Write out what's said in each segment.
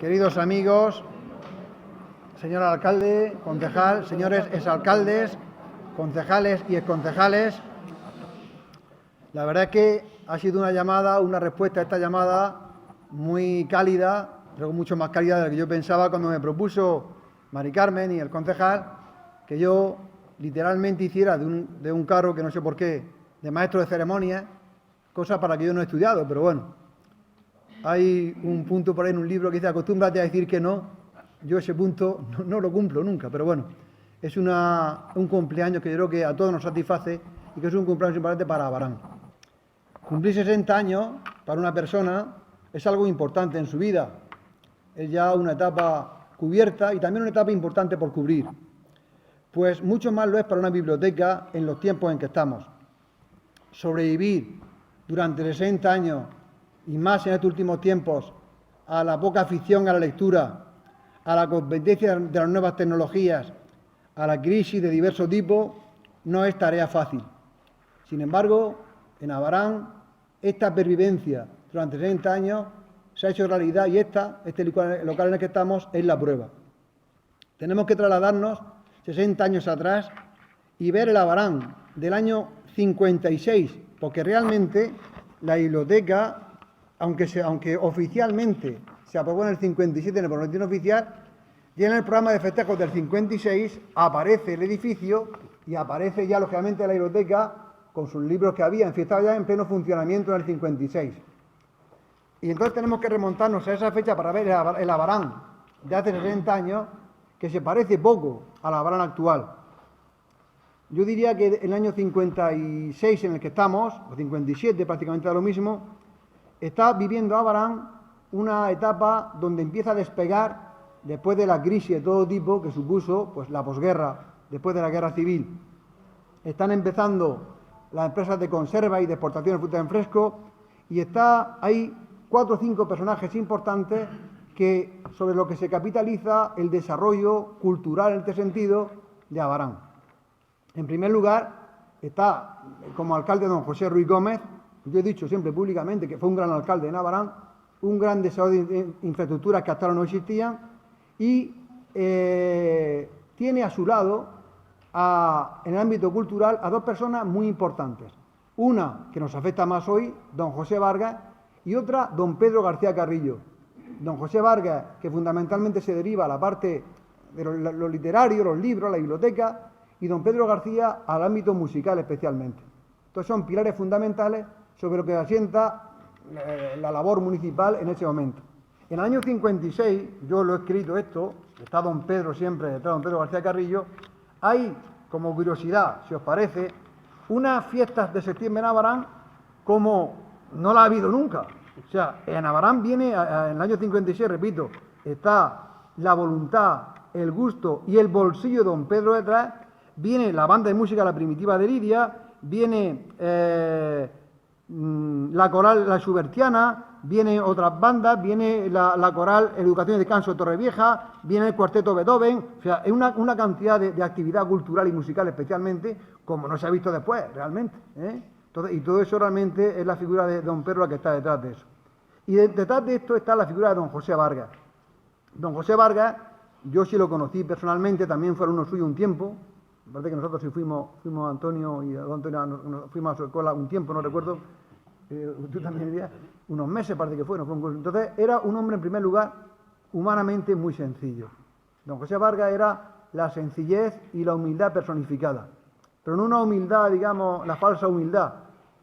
queridos amigos, señor alcalde, concejal, señores exalcaldes, concejales y exconcejales, la verdad es que ha sido una respuesta a esta llamada muy cálida, luego mucho más cálida de lo que yo pensaba cuando me propuso Mari Carmen y el concejal que yo literalmente hiciera de un cargo que no sé por qué, de maestro de ceremonias, cosa para que yo no he estudiado, pero bueno. Hay un punto por ahí en un libro que dice: acostúmbrate a decir que no. Yo ese punto no lo cumplo nunca, pero bueno, es un cumpleaños que yo creo que a todos nos satisface y que es un cumpleaños importante para Abarán. Cumplir 60 años para una persona es algo importante en su vida. Es ya una etapa cubierta y también una etapa importante por cubrir. Pues mucho más lo es para una biblioteca en los tiempos en que estamos. Sobrevivir durante 60 años y más en estos últimos tiempos a la poca afición a la lectura, a la competencia de las nuevas tecnologías, a la crisis de diversos tipos, no es tarea fácil. Sin embargo, en Abarán, esta pervivencia durante 60 años se ha hecho realidad y este local en el que estamos es la prueba. Tenemos que trasladarnos 60 años atrás y ver el Abarán del año 56, porque realmente la biblioteca, aunque oficialmente se aprobó en el 57 en el boletín oficial, y en el programa de festejos del 56 aparece el edificio y aparece ya lógicamente la biblioteca con sus libros que había, estaba ya en pleno funcionamiento en el 56. Y entonces tenemos que remontarnos a esa fecha para ver el Abarán de hace 60 años, que se parece poco al Abarán actual. Yo diría que en el año 56 en el que estamos, o 57 prácticamente da lo mismo, está viviendo Abarán una etapa donde empieza a despegar después de la crisis de todo tipo que supuso pues, la posguerra, después de la guerra civil. Están empezando las empresas de conserva y de exportación de fruta en fresco y hay 4 o 5 personajes importantes sobre lo que se capitaliza el desarrollo cultural en este sentido de Abarán. En primer lugar está como alcalde don José Ruiz Gómez. Yo he dicho siempre públicamente que fue un gran alcalde en Abarán, un gran desarrollo de infraestructuras que hasta ahora no existían y tiene a su lado, en el ámbito cultural, a 2 personas muy importantes. Una que nos afecta más hoy, don José Vargas, y otra, don Pedro García Carrillo. Don José Vargas, que fundamentalmente se deriva a la parte de lo literario, los libros, la biblioteca, y don Pedro García al ámbito musical especialmente. Entonces son pilares fundamentales sobre lo que asienta la labor municipal en ese momento. En el año 56, yo lo he escrito esto, está don Pedro siempre detrás de don Pedro García Carrillo, hay, como curiosidad, si os parece, unas fiestas de septiembre en Abarán como no la ha habido nunca. O sea, en Abarán viene, en el año 56, repito, está la voluntad, el gusto y el bolsillo de don Pedro detrás, viene la banda de música La Primitiva de Lidia, viene la coral La Schubertiana, viene otras bandas, viene la coral Educación y Descanso de Torrevieja, viene el cuarteto Beethoven, o sea, es una cantidad de actividad cultural y musical especialmente, como no se ha visto después, realmente, y todo eso realmente es la figura de don Pedro la que está detrás de eso. Y detrás de esto está la figura de don José Vargas. Don José Vargas, yo sí lo conocí personalmente, también fue alumno suyo un tiempo. Me parece que nosotros sí fuimos Antonio y don Antonio, fuimos a su escuela un tiempo, no recuerdo, tú también dirías, unos meses parece que fue, no fue un curso. Entonces era un hombre en primer lugar humanamente muy sencillo. Don José Vargas era la sencillez y la humildad personificada, pero no una humildad, digamos, la falsa humildad,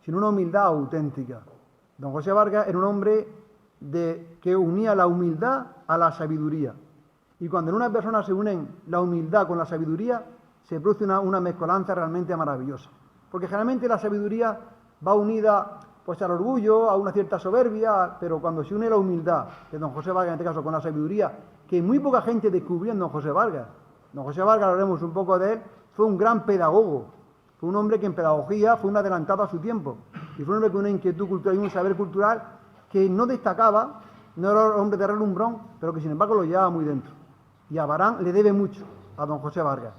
sino una humildad auténtica. Don José Vargas era un hombre que unía la humildad a la sabiduría. Y cuando en una persona se unen la humildad con la sabiduría, se produce una mezcolanza realmente maravillosa. Porque generalmente la sabiduría va unida pues al orgullo, a una cierta soberbia, pero cuando se une la humildad de don José Vargas, en este caso con la sabiduría, que muy poca gente descubrió en don José Vargas. Don José Vargas, hablaremos un poco de él, fue un gran pedagogo. Fue un hombre que en pedagogía fue un adelantado a su tiempo. Y fue un hombre con una inquietud cultural y un saber cultural que no destacaba, no era un hombre de relumbrón, pero que sin embargo lo llevaba muy dentro. Y Abarán le debe mucho a don José Vargas.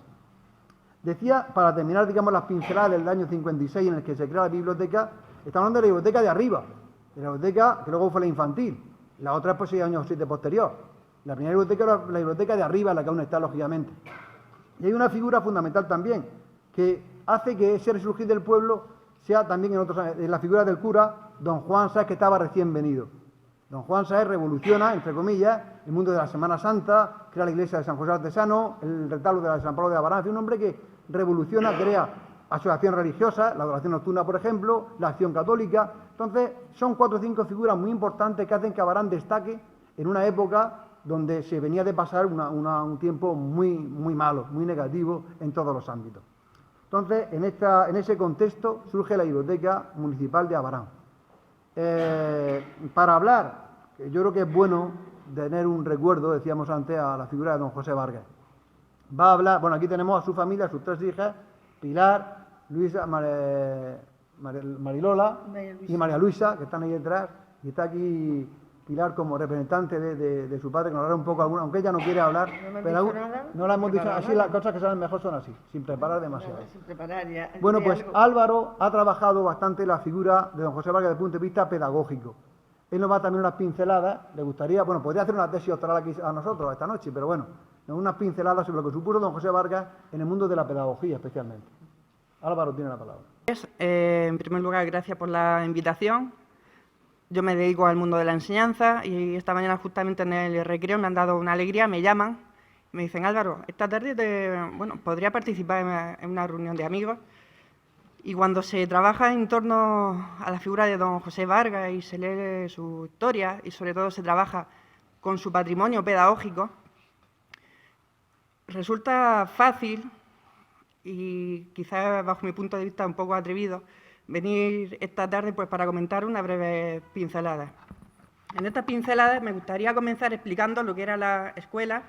Decía, para terminar, digamos, las pinceladas del año 56 en el que se crea la biblioteca, estamos hablando de la biblioteca de arriba, de la biblioteca que luego fue la infantil, la otra pues 6 años 7 posterior. La primera biblioteca era la biblioteca de arriba, la que aún está, lógicamente. Y hay una figura fundamental también, que hace que ese resurgir del pueblo sea también en la figura del cura, don Juan Sáez, que estaba recién venido. Don Juan Sáez revoluciona, entre comillas, el mundo de la Semana Santa, crea la iglesia de San José Artesano, el retablo de San Pablo de Abarán, un hombre que revoluciona, crea asociación religiosa, la adoración nocturna, por ejemplo, la acción católica. Entonces, son 4 o 5 figuras muy importantes que hacen que Abarán destaque en una época donde se venía de pasar un tiempo muy malo, muy negativo en todos los ámbitos. Entonces, en ese contexto surge la Biblioteca Municipal de Abarán. Para hablar, yo creo que es bueno tener un recuerdo, decíamos antes, a la figura de don José Vargas. Va a hablar, bueno, aquí tenemos a su familia, a sus 3 hijas, Pilar, Luisa, Marilola y María Luisa, que están ahí detrás, y está aquí Pilar como representante de su padre, que nos hablará un poco, aunque ella no quiere hablar, pero no la hemos dicho, así las cosas que salen mejor son así, sin preparar demasiado. Sin preparar ya. Bueno, pues Álvaro ha trabajado bastante la figura de don José Vargas desde el punto de vista pedagógico. Él nos va a también unas pinceladas, le gustaría, bueno, podría hacer una tesis doctoral aquí a nosotros esta noche, pero bueno, unas pinceladas sobre lo que supuso don José Vargas en el mundo de la pedagogía especialmente. Álvaro tiene la palabra. En primer lugar, gracias por la invitación. Yo me dedico al mundo de la enseñanza y esta mañana justamente en el recreo me han dado una alegría, me llaman, me dicen, Álvaro, esta tarde podría participar en una reunión de amigos. Y cuando se trabaja en torno a la figura de don José Vargas y se lee su historia y sobre todo se trabaja con su patrimonio pedagógico, resulta fácil y quizás bajo mi punto de vista un poco atrevido venir esta tarde pues para comentar una breve pincelada. En estas pinceladas me gustaría comenzar explicando lo que era la escuela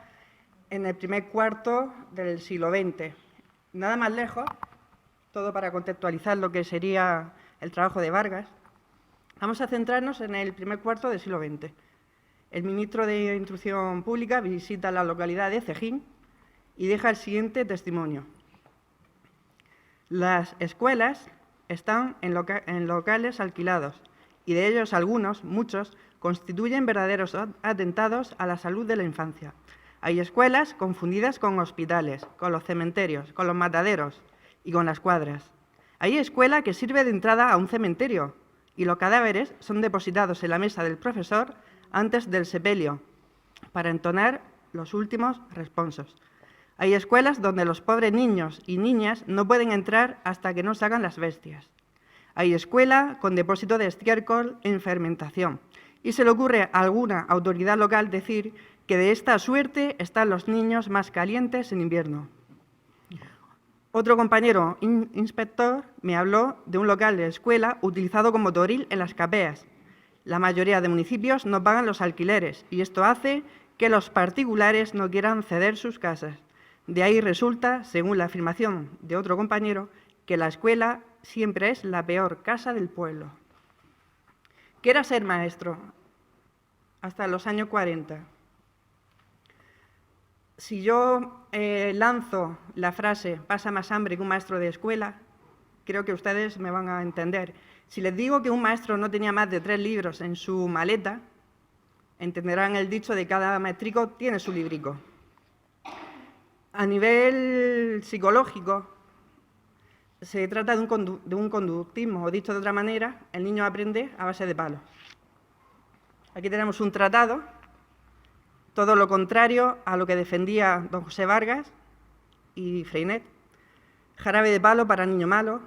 en el primer cuarto del siglo XX. Nada más lejos, todo para contextualizar lo que sería el trabajo de Vargas. Vamos a centrarnos en el primer cuarto del siglo XX. El ministro de Instrucción Pública visita la localidad de Cejín y deja el siguiente testimonio. Las escuelas están en locales alquilados y de ellos algunos, muchos, constituyen verdaderos atentados a la salud de la infancia. Hay escuelas confundidas con hospitales, con los cementerios, con los mataderos y con las cuadras. Hay escuela que sirve de entrada a un cementerio y los cadáveres son depositados en la mesa del profesor antes del sepelio para entonar los últimos responsos. Hay escuelas donde los pobres niños y niñas no pueden entrar hasta que no salgan las bestias. Hay escuela con depósito de estiércol en fermentación. Y se le ocurre a alguna autoridad local decir que de esta suerte están los niños más calientes en invierno. Otro compañero inspector me habló de un local de escuela utilizado como toril en las capeas. La mayoría de municipios no pagan los alquileres y esto hace que los particulares no quieran ceder sus casas. De ahí resulta, según la afirmación de otro compañero, que la escuela siempre es la peor casa del pueblo. ¿Qué era ser maestro? Hasta los años 40. Si yo lanzo la frase «pasa más hambre que un maestro de escuela», creo que ustedes me van a entender. Si les digo que un maestro no tenía más de 3 libros en su maleta, entenderán el dicho de cada maestrico tiene su librico. A nivel psicológico, se trata de un conductismo, o dicho de otra manera, el niño aprende a base de palos. Aquí tenemos un tratado, todo lo contrario a lo que defendía don José Vargas y Freinet. Jarabe de palo para niño malo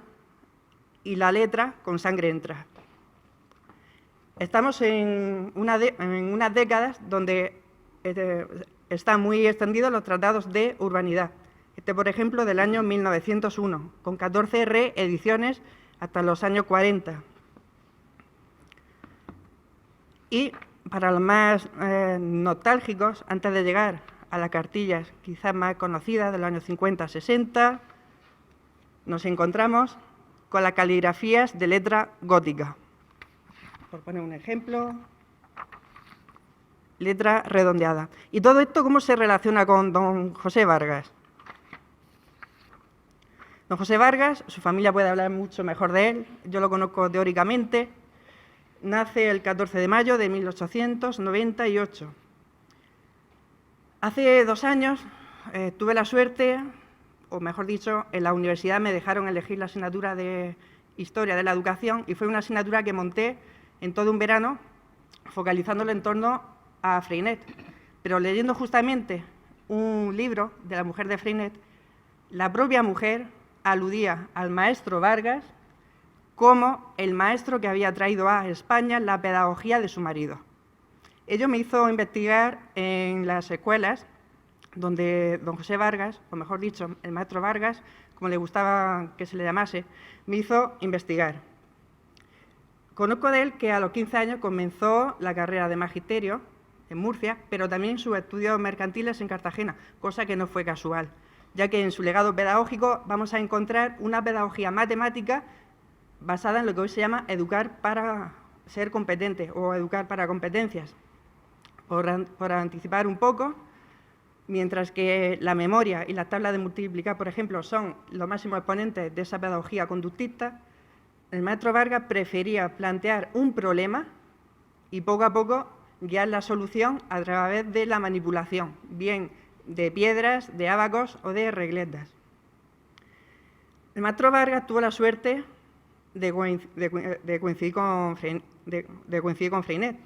y la letra con sangre entra. Estamos en unas décadas donde están muy extendidos los tratados de urbanidad. Por ejemplo, del año 1901, con 14 reediciones hasta los años 40. Y para los más nostálgicos, antes de llegar a las cartillas quizás más conocidas de los años 50-60, nos encontramos con las caligrafías de letra gótica. Por poner un ejemplo, letra redondeada. ¿Y todo esto cómo se relaciona con don José Vargas? Don José Vargas, su familia puede hablar mucho mejor de él, yo lo conozco teóricamente, nace el 14 de mayo de 1898. Hace 2 años tuve la suerte, o mejor dicho, en la universidad me dejaron elegir la asignatura de Historia de la Educación y fue una asignatura que monté en todo un verano focalizándolo en torno a Freinet. Pero leyendo justamente un libro de la mujer de Freinet, la propia mujer aludía al maestro Vargas como el maestro que había traído a España la pedagogía de su marido. Ello me hizo investigar en las escuelas donde don José Vargas, o mejor dicho, el maestro Vargas, como le gustaba que se le llamase, me hizo investigar. Conozco de él que a los 15 años comenzó la carrera de magisterio en Murcia, pero también sus estudios mercantiles en Cartagena, cosa que no fue casual, ya que en su legado pedagógico vamos a encontrar una pedagogía matemática basada en lo que hoy se llama educar para ser competente o educar para competencias. Por anticipar un poco, mientras que la memoria y la tabla de multiplicar, por ejemplo, son los máximos exponentes de esa pedagogía conductista, el maestro Vargas prefería plantear un problema y poco a poco guiar la solución a través de la manipulación, bien de piedras, de ábacos o de regletas. El maestro Vargas tuvo la suerte de coincidir con Freinet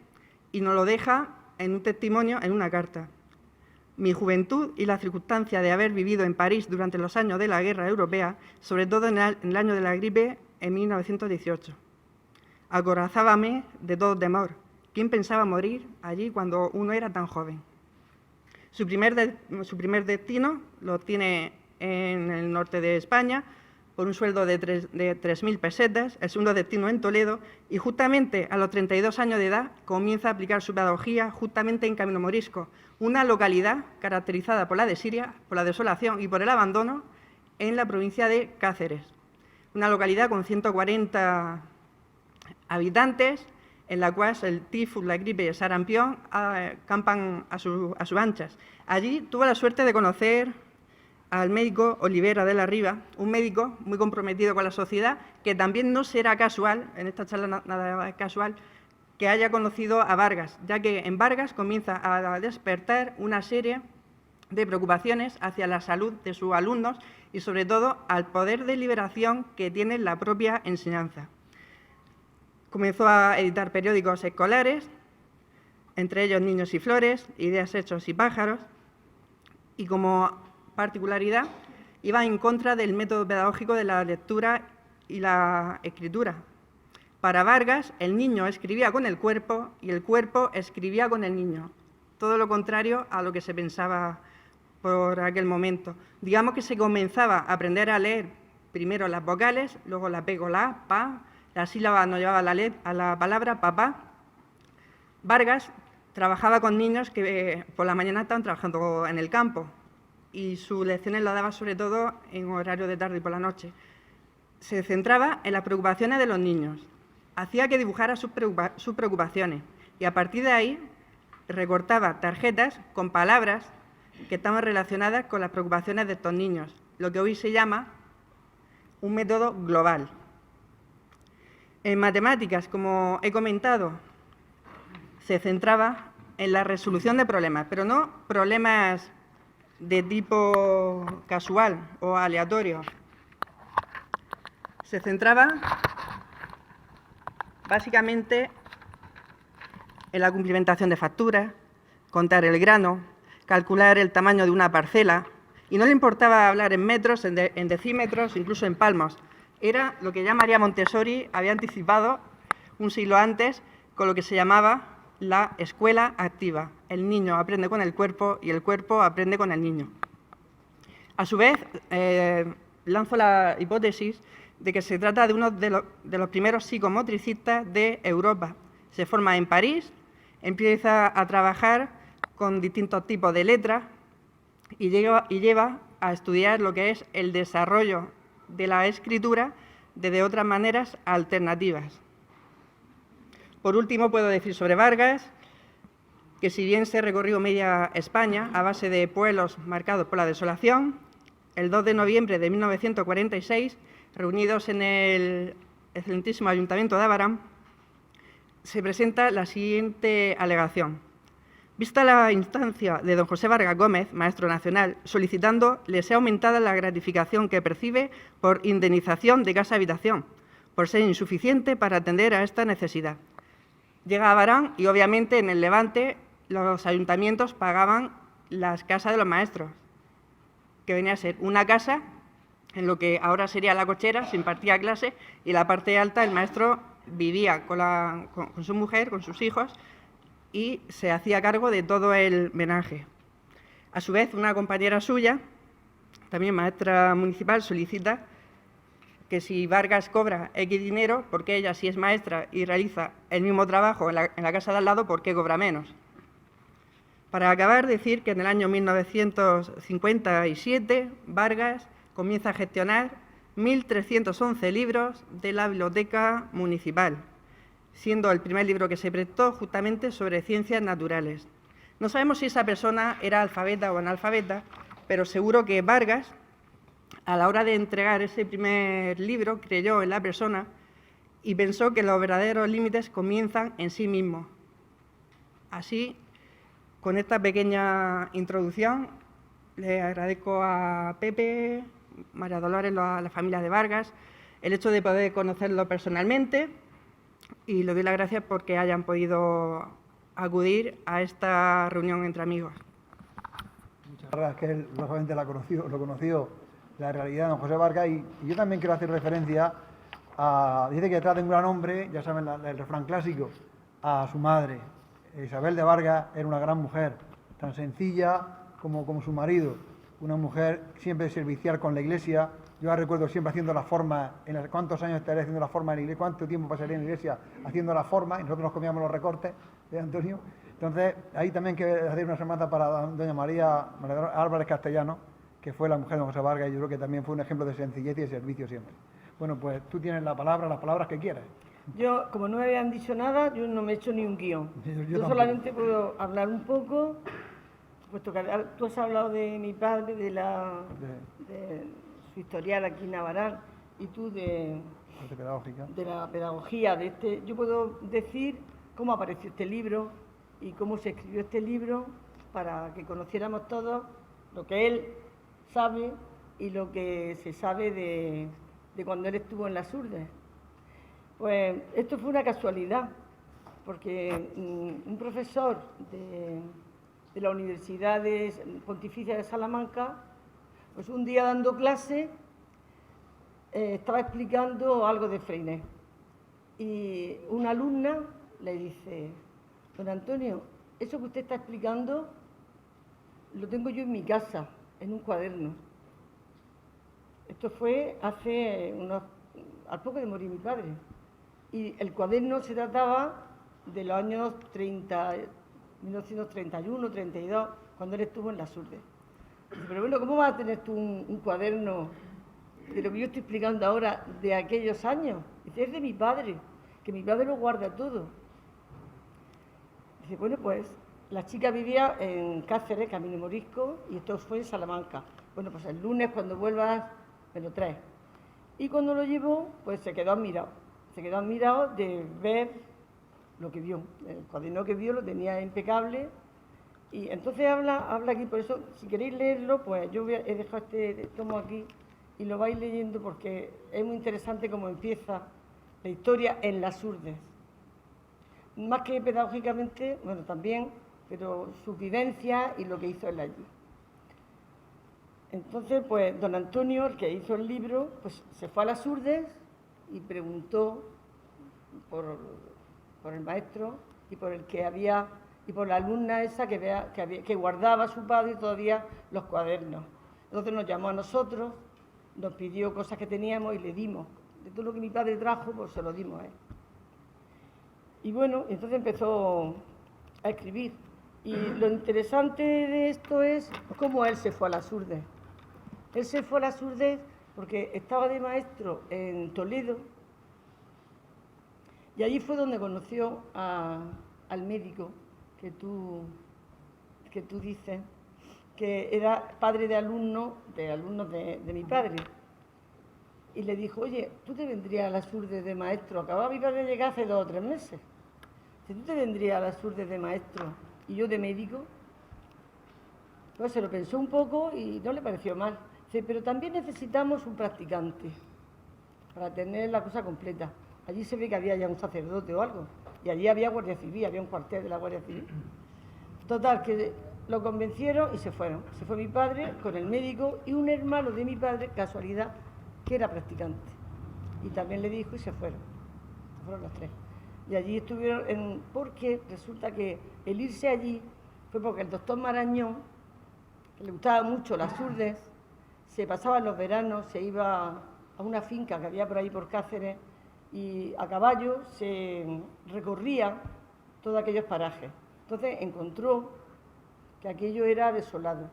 y nos lo deja en un testimonio, en una carta. Mi juventud y la circunstancia de haber vivido en París durante los años de la guerra europea, sobre todo en el año de la gripe en 1918. Acorazábame de todo temor. ¿Quién pensaba morir allí cuando uno era tan joven? Su primer destino lo tiene en el norte de España, por un sueldo de 3.000 pesetas, el segundo destino en Toledo, y justamente a los 32 años de edad comienza a aplicar su pedagogía justamente en Camino Morisco, una localidad caracterizada por la desidia, por la desolación y por el abandono en la provincia de Cáceres. Una localidad con 140 habitantes, en la cual el tifus, la gripe y el sarampión campan a sus anchas. Allí tuvo la suerte de conocer al médico Olivera de la Riva, un médico muy comprometido con la sociedad, que también no será casual, en esta charla nada casual, que haya conocido a Vargas, ya que en Vargas comienza a despertar una serie de preocupaciones hacia la salud de sus alumnos y, sobre todo, al poder de liberación que tiene la propia enseñanza. Comenzó a editar periódicos escolares, entre ellos Niños y Flores, Ideas, Hechos y Pájaros, y como particularidad iba en contra del método pedagógico de la lectura y la escritura. Para Vargas, el niño escribía con el cuerpo y el cuerpo escribía con el niño, todo lo contrario a lo que se pensaba por aquel momento. Digamos que se comenzaba a aprender a leer primero las vocales, luego la P con la A, pa, la sílaba no llevaba a la palabra papá. Vargas trabajaba con niños que por la mañana estaban trabajando en el campo y sus lecciones las daba sobre todo en horario de tarde y por la noche. Se centraba en las preocupaciones de los niños, hacía que dibujara sus preocupaciones y a partir de ahí recortaba tarjetas con palabras que estaban relacionadas con las preocupaciones de estos niños, lo que hoy se llama un método global. En matemáticas, como he comentado, se centraba en la resolución de problemas, pero no problemas de tipo casual o aleatorio. Se centraba básicamente en la cumplimentación de facturas, contar el grano, calcular el tamaño de una parcela, y no le importaba hablar en metros, en decímetros, incluso en palmos. Era lo que ya María Montessori había anticipado un siglo antes con lo que se llamaba la escuela activa. El niño aprende con el cuerpo y el cuerpo aprende con el niño. A su vez, lanzo la hipótesis de que se trata de uno de los primeros psicomotricistas de Europa. Se forma en París, empieza a trabajar con distintos tipos de letras y lleva a estudiar lo que es el desarrollo de la escritura de otras maneras alternativas. Por último, puedo decir sobre Vargas que si bien se recorrió media España a base de pueblos marcados por la desolación, el 2 de noviembre de 1946, reunidos en el excelentísimo Ayuntamiento de Abarán, se presenta la siguiente alegación. Vista la instancia de don José Vargas Gómez, maestro nacional, solicitando le sea aumentada la gratificación que percibe por indemnización de casa-habitación, por ser insuficiente para atender a esta necesidad. Llega a Barán y, obviamente, en el Levante los ayuntamientos pagaban las casas de los maestros, que venía a ser una casa en lo que ahora sería la cochera, se impartía clase, y la parte alta el maestro vivía con su mujer, con sus hijos, y se hacía cargo de todo el menaje. A su vez, una compañera suya, también maestra municipal, solicita que si Vargas cobra X dinero, porque ella, si es maestra y realiza el mismo trabajo en la casa de al lado, ¿por qué cobra menos? Para acabar, decir que en el año 1957 Vargas comienza a gestionar 1.311 libros de la Biblioteca Municipal, siendo el primer libro que se prestó justamente sobre ciencias naturales. No sabemos si esa persona era alfabeta o analfabeta, pero seguro que Vargas, a la hora de entregar ese primer libro, creyó en la persona y pensó que los verdaderos límites comienzan en sí mismos. Así, con esta pequeña introducción, le agradezco a Pepe, María Dolores, a la familia de Vargas, el hecho de poder conocerlo personalmente, y le doy las gracias porque hayan podido acudir a esta reunión entre amigos. Muchas gracias, que él lógicamente lo conoció la realidad de don José Vargas, y yo también quiero hacer referencia a, dice que detrás de un gran hombre, ya saben el refrán clásico, a su madre. Isabel de Vargas era una gran mujer, tan sencilla como su marido, una mujer siempre servicial con la Iglesia. Yo la recuerdo siempre haciendo las formas, ¿cuántos años estaré haciendo las formas en la iglesia? ¿Cuánto tiempo pasaría en la iglesia haciendo las formas? Y nosotros nos comíamos los recortes de Antonio. Entonces, ahí también quiero hacer una semana para doña María Álvarez Castellano, que fue la mujer de don José Vargas, y yo creo que también fue un ejemplo de sencillez y de servicio siempre. Bueno, pues tú tienes la palabra, las palabras que quieras. Yo, como no me habían dicho nada, yo no me he hecho ni un guión. Yo solamente puedo hablar un poco, puesto que tú has hablado de mi padre, de su historial aquí en Navarán, y tú de la pedagogía de este. Yo puedo decir cómo apareció este libro y cómo se escribió este libro para que conociéramos todos lo que él sabe y lo que se sabe de cuando él estuvo en las Urdes. Pues esto fue una casualidad, porque un profesor de la Universidad Pontificia de Salamanca, pues un día dando clase estaba explicando algo de Freinet, y una alumna le dice: don Antonio, eso que usted está explicando lo tengo yo en mi casa, en un cuaderno. Esto fue al poco de morir mi padre. Y el cuaderno se trataba de los años 1931, 32, cuando él estuvo en las Urdes. Pero bueno, ¿cómo vas a tener tú un cuaderno de lo que yo estoy explicando ahora de aquellos años? Dice: es de mi padre, que mi padre lo guarda todo. Dice: bueno, pues la chica vivía en Cáceres, Camino Morisco, y esto fue en Salamanca. Bueno, pues el lunes cuando vuelvas me lo traes. Y cuando lo llevó, pues se quedó admirado. Se quedó admirado de ver lo que vio. El cuaderno que vio lo tenía impecable. Y entonces habla aquí, por eso, si queréis leerlo, pues yo he dejado este tomo aquí y lo vais leyendo, porque es muy interesante cómo empieza la historia en las Urdes. Más que pedagógicamente, bueno, también, pero su vivencia y lo que hizo él allí. Entonces, pues don Antonio, el que hizo el libro, pues se fue a las Urdes y preguntó por el maestro y por el que había, y por la alumna esa que guardaba a su padre todavía los cuadernos. Entonces nos llamó a nosotros, nos pidió cosas que teníamos y le dimos. De todo lo que mi padre trajo, pues se lo dimos a él. Y bueno, entonces empezó a escribir. Y lo interesante de esto es cómo él se fue a las Urdes. Él se fue a las Urdes porque estaba de maestro en Toledo, y allí fue donde conoció al médico que tú dices, que era padre de alumnos de mi padre. Y le dijo: oye, tú te vendrías a las Urdes de maestro. Acababa mi padre de llegar hace 2 o 3 meses. Si tú te vendrías a las Urdes de maestro y yo de médico. Pues se lo pensó un poco y no le pareció mal. Dice, pero también necesitamos un practicante para tener la cosa completa. Allí se ve que había ya un sacerdote o algo, y allí había Guardia Civil, había un cuartel de la Guardia Civil. Total, que lo convencieron y se fueron. Se fue mi padre con el médico y un hermano de mi padre, casualidad, que era practicante. Y también le dijo y se fueron. Se fueron los tres. Y allí estuvieron, porque resulta que el irse allí fue porque el doctor Marañón, que le gustaba mucho las Urdes, se pasaba los veranos, se iba a una finca que había por ahí por Cáceres y a caballo se recorría todos aquellos parajes. Entonces encontró que aquello era desolado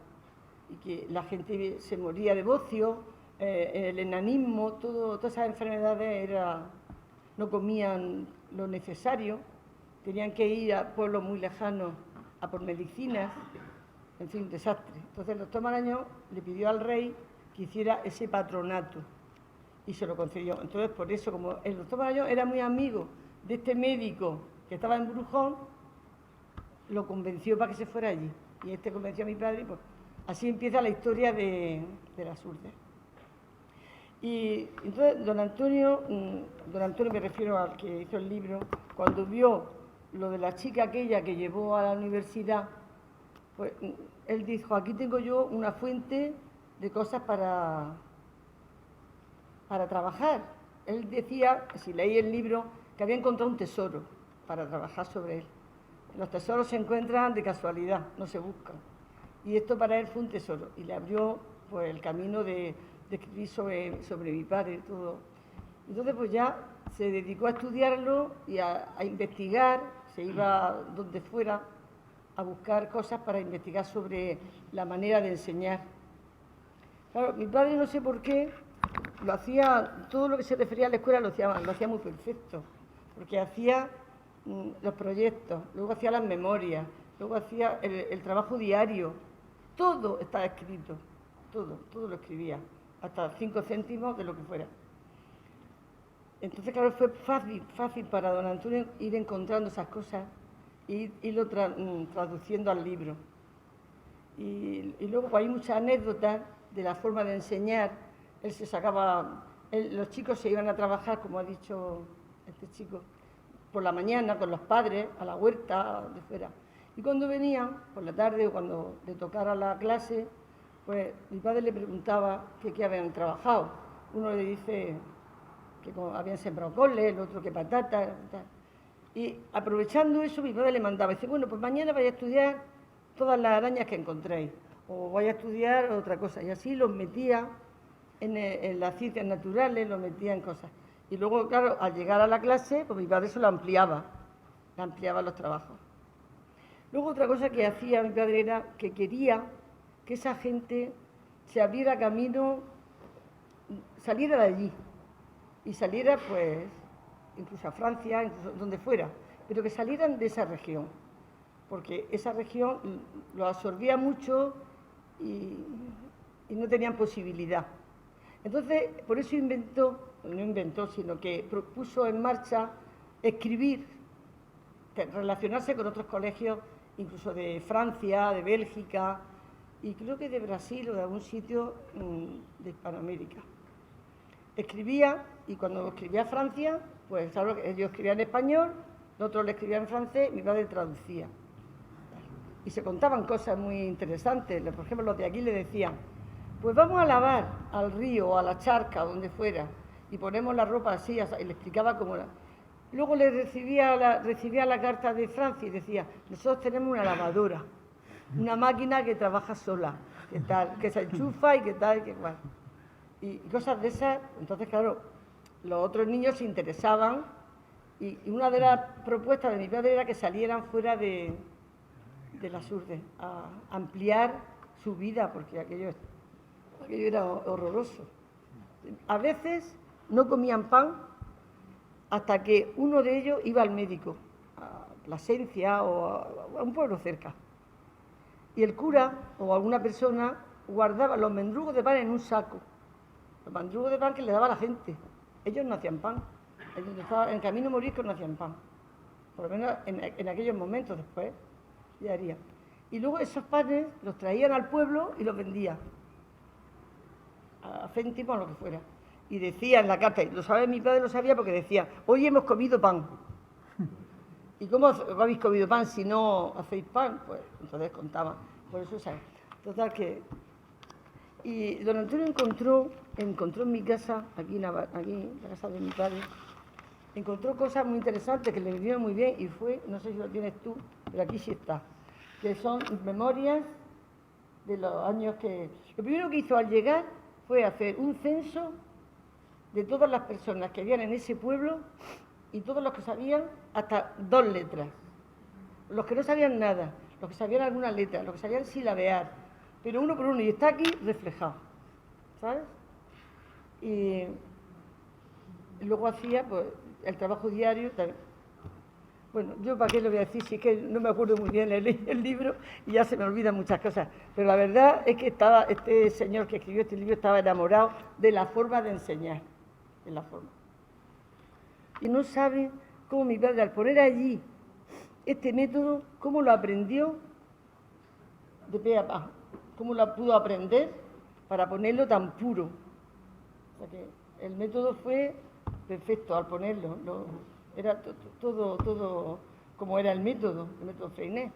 y que la gente se moría de bocio, el enanismo, todas esas enfermedades no comían lo necesario, tenían que ir a pueblos muy lejanos a por medicinas, en fin, desastre. Entonces el doctor Marañón le pidió al rey que hiciera ese patronato y se lo concedió. Entonces, por eso, como el doctor Marañón era muy amigo de este médico que estaba en Brujón, lo convenció para que se fuera allí. Y este convenció a mi padre, pues así empieza la historia de las Urdes. Y entonces don Antonio me refiero al que hizo el libro, cuando vio lo de la chica aquella que llevó a la universidad, pues él dijo, aquí tengo yo una fuente de cosas para trabajar. Él decía, si leí el libro, que había encontrado un tesoro para trabajar sobre él. Los tesoros se encuentran de casualidad, no se buscan. Y esto para él fue un tesoro. Y le abrió pues, el camino de escribir sobre mi padre y todo. Entonces pues ya se dedicó a estudiarlo y a investigar, se iba donde fuera a buscar cosas para investigar sobre la manera de enseñar. Claro, mi padre no sé por qué, lo hacía, todo lo que se refería a la escuela lo hacía muy perfecto, porque hacía los proyectos, luego hacía las memorias, luego hacía el trabajo diario, todo estaba escrito, todo lo escribía, hasta 5 céntimos de lo que fuera. Entonces, claro, fue fácil para don Antonio ir encontrando esas cosas e irlo traduciendo al libro. Y luego pues, hay muchas anécdotas de la forma de enseñar. Él se sacaba, los chicos se iban a trabajar, como ha dicho este chico, por la mañana con los padres, a la huerta, de fuera. Y cuando venían, por la tarde o cuando le tocara la clase, pues mi padre le preguntaba qué habían trabajado. Uno le dice que habían sembrado coles, el otro que patatas, tal. Y aprovechando eso, mi padre le mandaba, dice, bueno, pues mañana vaya a estudiar todas las arañas que encontréis, o vaya a estudiar otra cosa. Y así los metía en las ciencias naturales, los metía en cosas. Y luego, claro, al llegar a la clase, pues mi padre eso lo ampliaba los trabajos. Luego otra cosa que hacía mi padre era que quería que esa gente se abriera camino, saliera de allí y saliera pues incluso a Francia, incluso donde fuera, pero que salieran de esa región, porque esa región lo absorbía mucho y no tenían posibilidad. Entonces, por eso no inventó, sino que propuso en marcha escribir, relacionarse con otros colegios, incluso de Francia, de Bélgica, y creo que de Brasil o de algún sitio de Hispanoamérica. Escribía, y cuando escribía a Francia, pues claro, ellos escribían en español, nosotros le escribían en francés, mi padre traducía. Y se contaban cosas muy interesantes. Por ejemplo, los de aquí le decían, pues vamos a lavar al río, o a la charca, o donde fuera, y ponemos la ropa así, y le explicaba cómo era. Luego le recibía la carta de Francia y decía, nosotros tenemos una lavadora, una máquina que trabaja sola, que se enchufa y que tal, y que cual. Y cosas de esas. Entonces, claro, los otros niños se interesaban y una de las propuestas de mi padre era que salieran fuera de las Urdes, a ampliar su vida, porque aquello era horroroso. A veces no comían pan hasta que uno de ellos iba al médico, a Plasencia o a un pueblo cerca. Y el cura o alguna persona guardaba los mendrugos de pan en un saco. Los mendrugos de pan que le daba a la gente. Ellos no hacían pan. Ellos estaban en camino a morir que no hacían pan. Por lo menos en aquellos momentos después. haría. Y luego esos panes los traían al pueblo y los vendían a céntimo, a lo que fuera. Y decía en la carta, y lo sabe mi padre, lo sabía porque decía, hoy hemos comido pan. ¿Y cómo habéis comido pan si no hacéis pan? Pues entonces contaban. Por eso, ¿sabes? Total que... Y don Antonio encontró en mi casa, aquí en la casa de mi padre, encontró cosas muy interesantes que le vinieron muy bien y fue, no sé si lo tienes tú, pero aquí sí está, que son memorias de los años que... Lo primero que hizo al llegar fue hacer un censo de todas las personas que habían en ese pueblo y todos los que sabían hasta 2 letras. Los que no sabían nada, los que sabían alguna letra, los que sabían silabear, pero uno por uno, y está aquí reflejado, ¿sabes? Y luego hacía pues el trabajo diario también. Bueno, yo para qué lo voy a decir si es que no me acuerdo muy bien, leí el libro y ya se me olvidan muchas cosas, pero la verdad es que este señor que escribió este libro estaba enamorado de la forma de enseñar, de la forma. Y no sabe cómo mi padre, al poner allí este método, cómo lo aprendió de pe a pa, cómo lo pudo aprender para ponerlo tan puro. O sea que el método fue perfecto al ponerlo, era todo como era el método Freinet.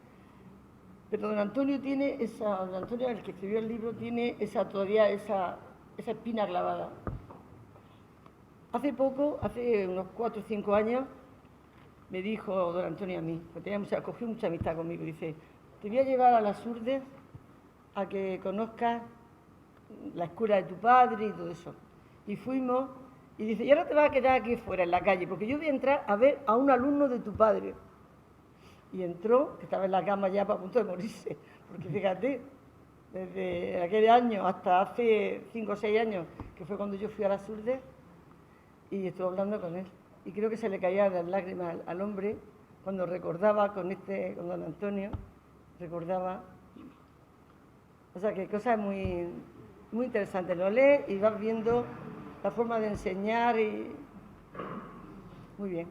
Pero don Antonio don Antonio, el que escribió el libro, tiene todavía esa espina clavada. Hace poco, hace unos 4 o 5 años, me dijo don Antonio a mí, porque cogió mucha amistad conmigo, dice, te voy a llevar a las Urdes a que conozcas la escuela de tu padre y todo eso. Y fuimos, y dice, y ahora te vas a quedar aquí fuera, en la calle, porque yo voy a entrar a ver a un alumno de tu padre. Y entró, que estaba en la cama ya a punto de morirse, porque fíjate, desde aquel año hasta hace 5 o 6 años, que fue cuando yo fui a las Urdes, y estuve hablando con él. Y creo que se le caían las lágrimas al hombre cuando recordaba con don Antonio, recordaba. O sea, que cosas muy, muy interesantes. Lo lees y vas viendo la forma de enseñar y... Muy bien.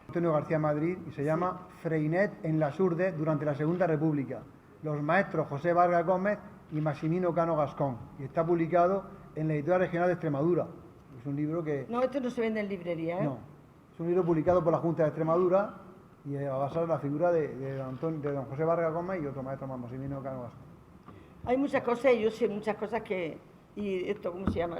Antonio García Madrid, y se llama Freinet en las Urdes durante la Segunda República. Los maestros José Vargas Gómez y Maximino Cano Gascón. Y está publicado en la Editorial Regional de Extremadura. Es un libro que... No, esto no se vende en librería, ¿eh? No. Es un libro publicado por la Junta de Extremadura y a basar la figura de don José Vargas Gómez y otro maestro más, Maximino Cano Gascón. Hay muchas cosas y yo sé muchas cosas que... Y esto, ¿cómo se llama?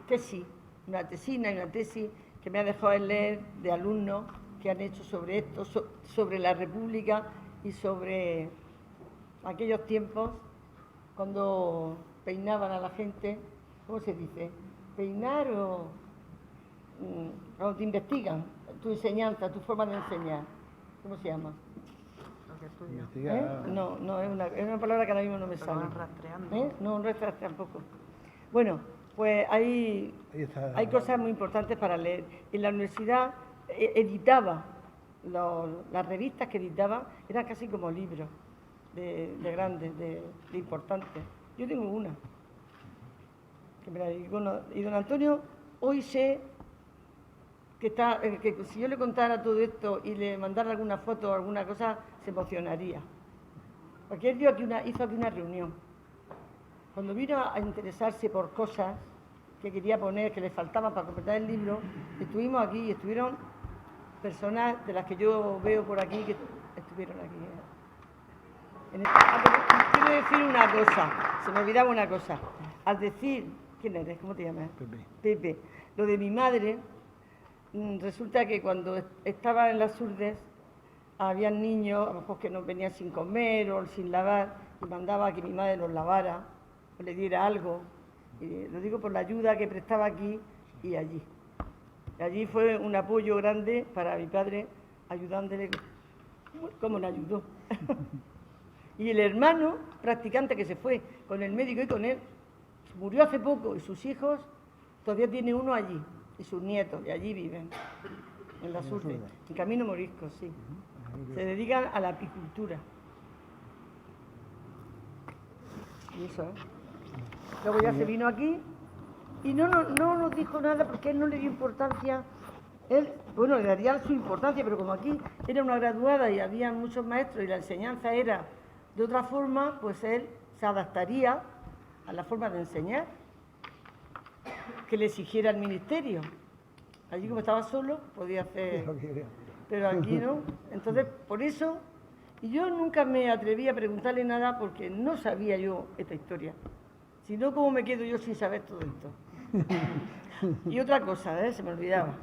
Tesis. Una tesina y una tesis que me ha dejado en leer de alumnos que han hecho sobre esto, sobre la República y sobre aquellos tiempos cuando peinaban a la gente. ¿Cómo se dice? Peinar o cuando te investigan tu enseñanza, tu forma de enseñar. ¿Cómo se llama? No, es una palabra que ahora mismo no me sale. Rastreando. No, un rastrear tampoco. Bueno, pues hay cosas muy importantes para leer. En la universidad editaba, las revistas que editaba eran casi como libros de grandes, de importantes. Yo tengo una. Y don Antonio, hoy sé que si yo le contara todo esto y le mandara alguna foto o alguna cosa, se emocionaría. Porque él hizo aquí una reunión. Cuando vino a interesarse por cosas que quería poner, que le faltaban para completar el libro, estuvimos aquí y estuvieron personas de las que yo veo por aquí que estuvieron aquí. Quiero decir una cosa, se me olvidaba una cosa. Al decir, ¿quién eres? ¿Cómo te llamas? Pepe. Lo de mi madre, resulta que cuando estaba en las Urdes, había niños, a lo mejor que no venían sin comer o sin lavar, y mandaba a que mi madre los lavara o le diera algo. Y lo digo por la ayuda que prestaba aquí y allí. Y allí fue un apoyo grande para mi padre, ayudándole como le ayudó. Y el hermano practicante que se fue con el médico y con él, murió hace poco y sus hijos todavía tiene uno allí y sus nietos, y allí viven, en las Urdes, en Camino Morisco, sí. Se dedican a la apicultura. Y eso, ¿eh? Luego ya se vino aquí y no nos dijo nada porque él no le dio importancia él, bueno, le daría su importancia, pero como aquí era una graduada y había muchos maestros y la enseñanza era de otra forma, pues él se adaptaría a la forma de enseñar que le exigiera el ministerio. Allí, como estaba solo, podía hacer, pero aquí no. Entonces, por eso, y yo nunca me atreví a preguntarle nada porque no sabía yo esta historia. Si no, ¿cómo me quedo yo sin saber todo esto? Y otra cosa, se me olvidaba.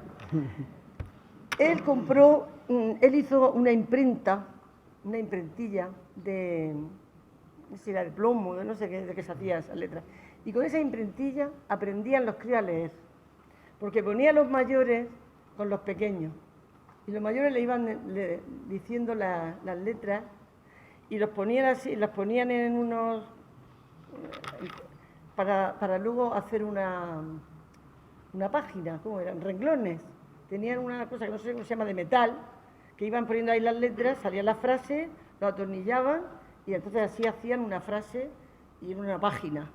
Él hizo una imprenta, una imprentilla de, no sé si era de plomo, no sé de qué se hacían esas letras. Y con esa imprentilla aprendían los críos a leer, porque ponía a los mayores con los pequeños. Y los mayores le iban diciendo las letras y los ponían así, las ponían en unos... para luego hacer una página, ¿cómo eran? Renglones. Tenían una cosa que no sé cómo se llama, de metal, que iban poniendo ahí las letras, salían las frases, lo atornillaban y entonces así hacían una frase y en una página.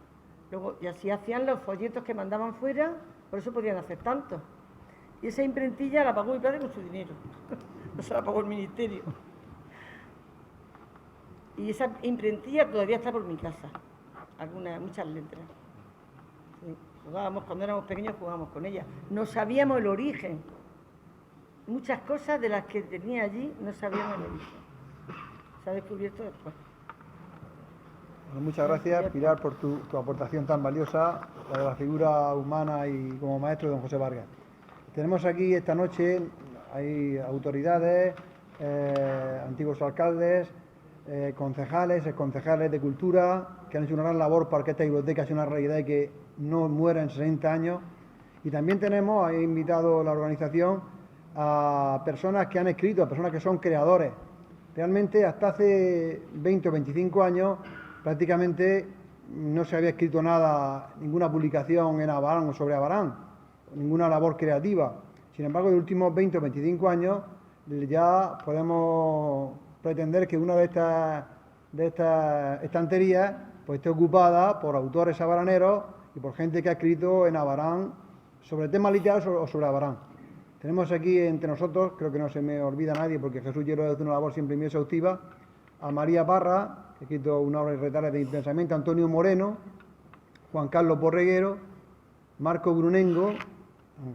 Luego, y así hacían los folletos que mandaban fuera, por eso podían hacer tanto. Y esa imprentilla la pagó mi padre con su dinero, no se la pagó el ministerio. Y esa imprentilla todavía está por mi casa, muchas letras. Sí, jugábamos, cuando éramos pequeños jugábamos con ella. No sabíamos el origen. Muchas cosas de las que tenía allí no sabíamos el origen. Se ha descubierto después. Bueno, muchas gracias, Pilar, por tu aportación tan valiosa, la de la figura humana y como maestro de don José Vargas. Tenemos aquí esta noche, hay autoridades, antiguos alcaldes, concejales, exconcejales de cultura, que han hecho una gran labor para que esta biblioteca sea una realidad y que no muera en 60 años. Y también tenemos, he invitado la organización a personas que han escrito, a personas que son creadores. Realmente hasta hace 20 o 25 años prácticamente no se había escrito nada, ninguna publicación en Abarán o sobre Abarán, ninguna labor creativa. Sin embargo, en los últimos 20 o 25 años ya podemos pretender que una de estas estanterías pues esté ocupada por autores abaraneros y por gente que ha escrito en Abarán sobre temas literarios o sobre Abarán. Tenemos aquí entre nosotros, creo que no se me olvida nadie porque Jesús Hielo hace una labor siempre muy exhaustiva, a María Parra, que ha escrito una obra de retales de pensamiento, Antonio Moreno, Juan Carlos Borreguero, Marco Brunengo,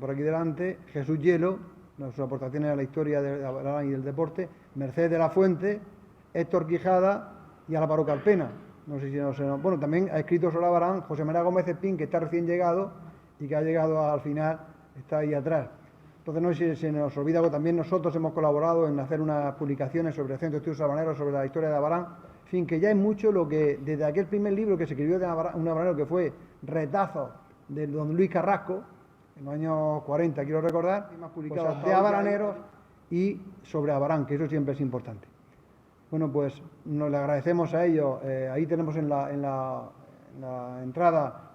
por aquí delante, Jesús Hielo, sus aportaciones a la historia de Abarán y del deporte, Mercedes de la Fuente, Héctor Quijada y Álvaro Carpena. No sé si bueno, también ha escrito sobre Abarán José María Gómez Espín, que está recién llegado y que ha llegado al final, está ahí atrás. Entonces no sé si se nos olvida que también nosotros hemos colaborado en hacer unas publicaciones sobre el Centro de Estudios Habaneros, sobre la historia de Abarán. En fin, que ya es mucho lo que, desde aquel primer libro que se escribió de un habanero que fue Retazos, de don Luis Carrasco, en los años 40, quiero recordar, más publicados pues, de habaraneros y sobre Abarán, que eso siempre es importante. Bueno, pues nos le agradecemos a ellos. Ahí tenemos en la entrada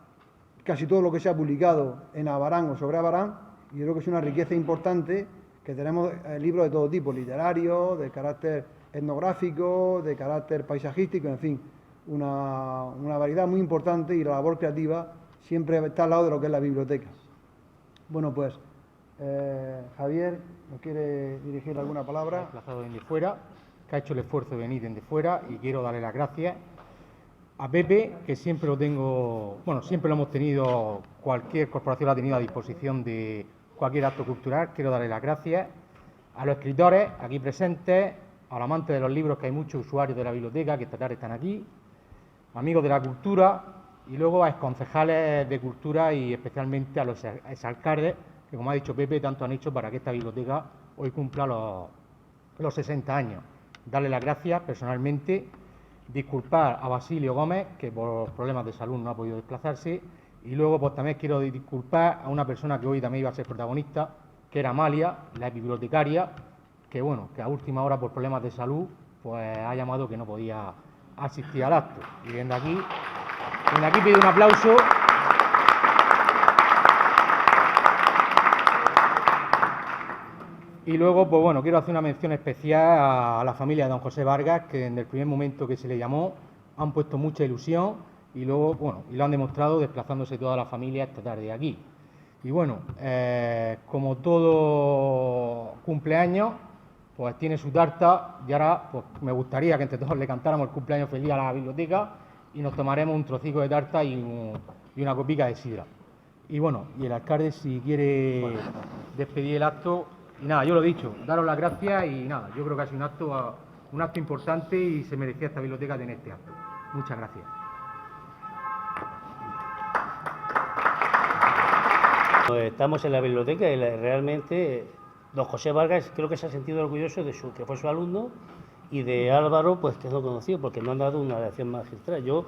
casi todo lo que se ha publicado en Abarán o sobre Abarán. Y yo creo que es una riqueza importante que tenemos libros de todo tipo, literarios, de carácter etnográfico, de carácter paisajístico, en fin, una variedad muy importante y la labor creativa siempre está al lado de lo que es la biblioteca. Bueno, pues, Javier, ¿nos quiere dirigir alguna palabra? Desplazado desde fuera, que ha hecho el esfuerzo de venir desde fuera y quiero darle las gracias a Pepe, que siempre lo tengo, bueno, siempre lo hemos tenido, cualquier corporación lo ha tenido a disposición de cualquier acto cultural. Quiero darle las gracias a los escritores aquí presentes, a los amantes de los libros, que hay muchos usuarios de la biblioteca que esta tarde están aquí, amigos de la cultura y luego a exconcejales de cultura y especialmente a los exalcaldes, que como ha dicho Pepe, tanto han hecho para que esta biblioteca hoy cumpla los 60 años. Darle las gracias personalmente, disculpar a Basilio Gómez, que por problemas de salud no ha podido desplazarse, y luego pues también quiero disculpar a una persona que hoy también iba a ser protagonista, que era Amalia, la bibliotecaria, que bueno, que a última hora por problemas de salud pues ha llamado que no podía asistir al acto. Y desde aquí pido un aplauso y luego pues bueno, quiero hacer una mención especial a la familia de don José Vargas, que en el primer momento que se le llamó han puesto mucha ilusión y luego, bueno, y lo han demostrado desplazándose toda la familia esta tarde aquí. Y bueno, como todo cumpleaños, pues tiene su tarta y ahora pues, me gustaría que entre todos le cantáramos el cumpleaños feliz a la biblioteca y nos tomaremos un trocico de tarta y una copica de sidra. Y bueno, y el alcalde si quiere despedir el acto, y nada, yo lo he dicho, daros las gracias y nada, yo creo que ha sido un acto importante y se merecía esta biblioteca tener este acto. Muchas gracias. Estamos en la biblioteca y realmente don José Vargas creo que se ha sentido orgulloso de que fue su alumno y de Álvaro, pues que no conoció porque no han dado una lección magistral. Yo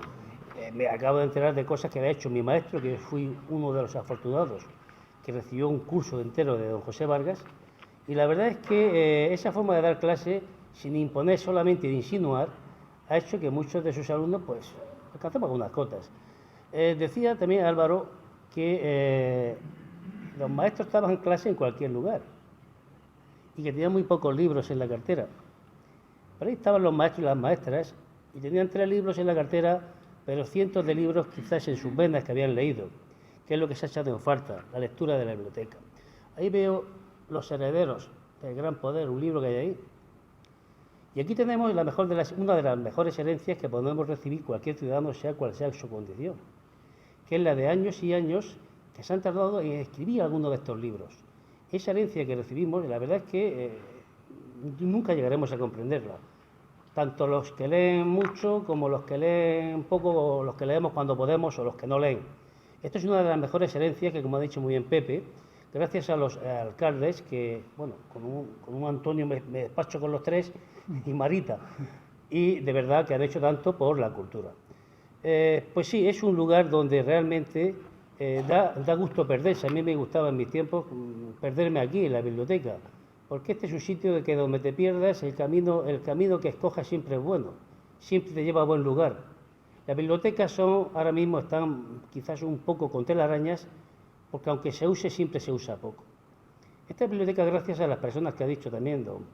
me acabo de enterar de cosas que había hecho mi maestro, que fui uno de los afortunados que recibió un curso entero de don José Vargas, y la verdad es que esa forma de dar clase, sin imponer solamente de insinuar, ha hecho que muchos de sus alumnos pues alcancemos algunas cotas. Decía también Álvaro que los maestros estaban en clase en cualquier lugar y que tenían muy pocos libros en la cartera. Por ahí estaban los maestros y las maestras y tenían 3 libros en la cartera, pero cientos de libros quizás en sus venas que habían leído, que es lo que se ha echado en falta, la lectura de la biblioteca. Ahí veo Los herederos del gran poder, un libro que hay ahí. Y aquí tenemos una de las mejores herencias que podemos recibir cualquier ciudadano, sea cual sea su condición, que es la de años y años que se han tardado en escribir algunos de estos libros. Esa herencia que recibimos, la verdad es que nunca llegaremos a comprenderla. Tanto los que leen mucho como los que leen poco, o los que leemos cuando podemos o los que no leen. Esto es una de las mejores herencias que, como ha dicho muy bien Pepe, gracias a los alcaldes que, bueno, con un Antonio me despacho con los 3 y Marita, y de verdad que han hecho tanto por la cultura. Pues sí, es un lugar donde realmente da gusto perderse. A mí me gustaba en mis tiempos perderme aquí, en la biblioteca, porque este es un sitio de que donde te pierdas, el camino que escojas siempre es bueno, siempre te lleva a buen lugar. Las bibliotecas ahora mismo están quizás un poco con telarañas, porque aunque se use, siempre se usa poco. Esta biblioteca, gracias a las personas que ha dicho también don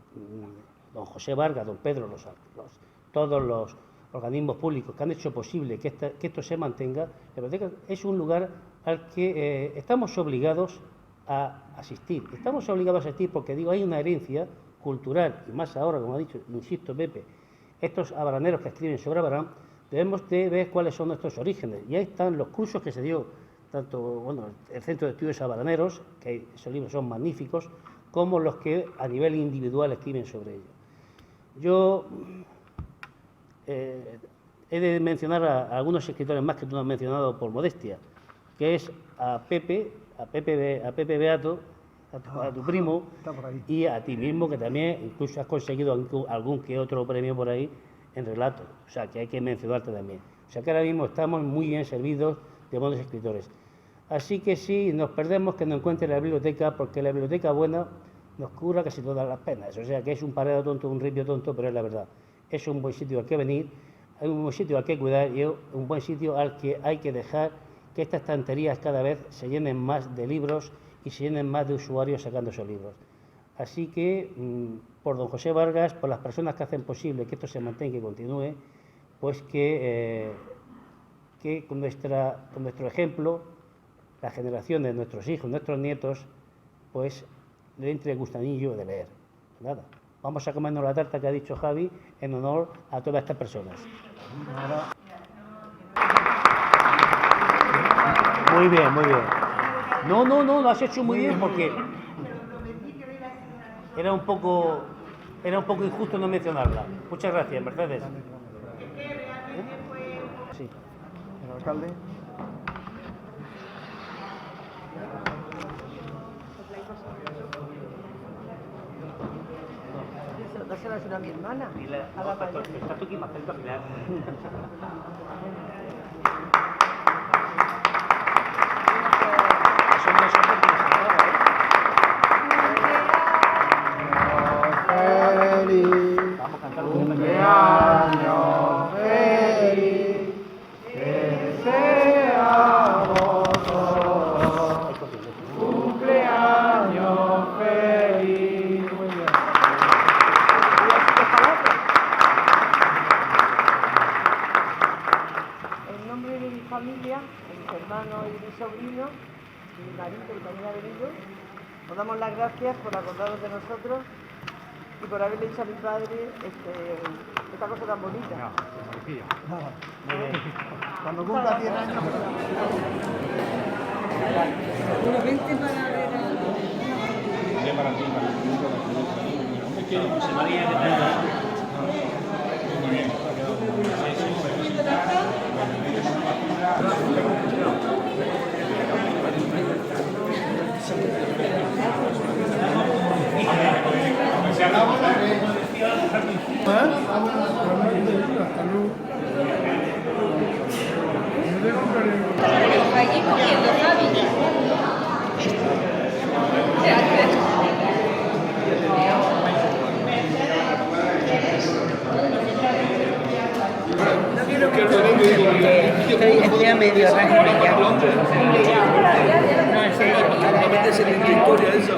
José Vargas, don Pedro, todos los organismos públicos que han hecho posible que esto se mantenga, la biblioteca es un lugar al que estamos obligados a asistir. Estamos obligados a asistir porque, digo, hay una herencia cultural, y más ahora, como ha dicho, insisto, Pepe, estos habaneros que escriben sobre Abarán, debemos de ver cuáles son nuestros orígenes. Y ahí están los cursos que se dio, tanto bueno, el Centro de Estudios Habaraneros, que esos libros son magníficos, como los que a nivel individual escriben sobre ello. Yo he de mencionar a algunos escritores más que tú no has mencionado por modestia, que es a Pepe Beato, a tu primo, y a ti mismo, que también incluso has conseguido algún que otro premio por ahí en relato, o sea, que hay que mencionarte también. O sea, que ahora mismo estamos muy bien servidos de buenos escritores. Así que sí, nos perdemos que nos encuentre la biblioteca, porque la biblioteca buena nos cura casi todas las penas. O sea, que es un paredo tonto, un ripio tonto, pero es la verdad. Es un buen sitio al que venir, es un buen sitio al que cuidar y es un buen sitio al que hay que dejar que estas estanterías cada vez se llenen más de libros y se llenen más de usuarios sacando esos libros. Así que, por don José Vargas, por las personas que hacen posible que esto se mantenga y continúe, pues que con nuestro ejemplo, las generaciones, nuestros hijos, nuestros nietos, pues le entre el gustanillo de leer. Nada, vamos a comernos la tarta que ha dicho Javi en honor a todas estas personas. Muy bien, muy bien. No, lo has hecho muy bien porque era un poco injusto no mencionarla. Muchas gracias, Mercedes. Sí. El alcalde. Dásela a mi hermana. Está tú aquí más cerca al final. Vamos a cantar un cumpleaños feliz, que seamos todos. Cumpleaños feliz. Muy bien. En nombre de mi familia, de mis hermanos y de mis sobrinos, mi marido, que también ha venido. Os damos las gracias por acordaros de nosotros y por haberle dicho a mi padre esta cosa tan bonita. Cuando cumpla 100 años... Bueno, vente para ver José María, ¿qué tal? Muy bien. Allí cogiendo, Javi. Estoy a medio régimen ya. No, en serio. Normalmente se le historia eso.